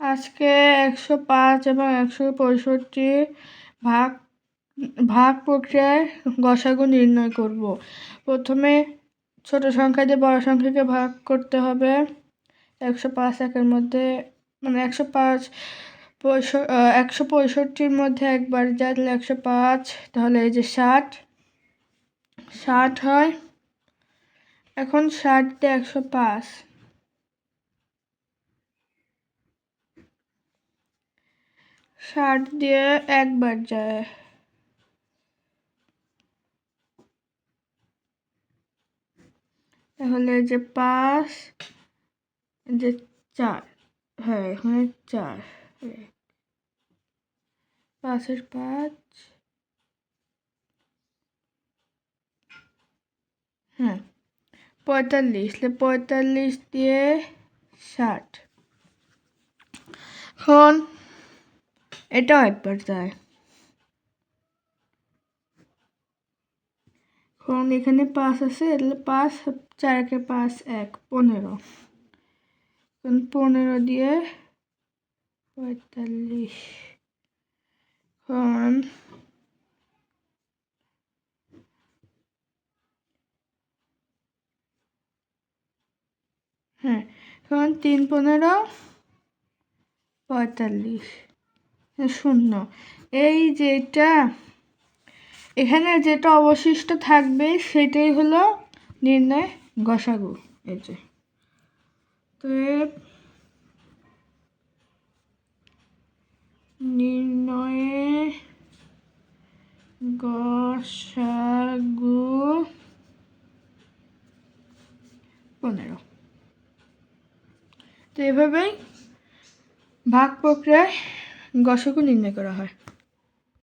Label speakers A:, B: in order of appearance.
A: আজকে 105 এবং 165 ভাগ ভাগ প্রক্রিয়ায় গসাগু নির্ণয় করব। প্রথমে ছোট সংখ্যা দিয়ে বড় সংখ্যাকে ভাগ করতে হবে। 105 একের মধ্যে মানে 165 মধ্যে একবার যায় তাহলে 105, তাহলে এই যে 60 হয়। এখন 60 দিয়ে 105, 60 দিয়ে একবার যায়, তাহলে যে 5, যে 4, হ্যাঁ এখানে 4, 5-এর 5, হ্যাঁ 45, 45 দিয়ে 60, এখন এটাও একবার যায়। এখন এখানে 5 আছে, তাহলে 5, 4-কে 5, 1, 15, 15 দিয়ে 45, এখন হ্যাঁ এখন 3, 15, 45, 0। এই যেটা এখানে যেটা অবশিষ্ট থাকবে সেটাই হলো নির্ণয় গসাগু। এই যে তো নির্ণয়ে গসাগু 15। তো এভাবেই ভাগ প্রক্রিয়ায় গসাগু নির্ণয় করা হয়।